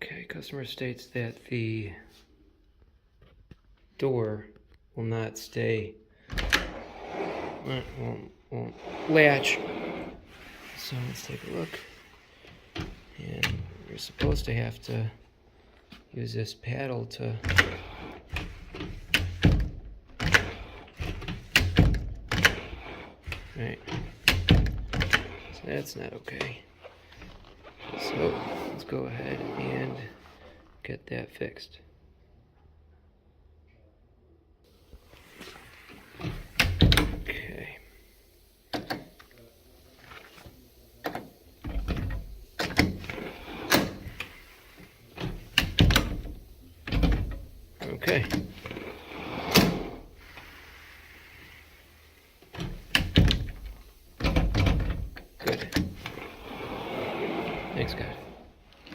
Okay, customer states that the door will not stay, won't latch. So let's take a look. And you're supposed to have to use this paddle to right. So that's not okay. So let's go ahead and get that fixed. Okay. Okay.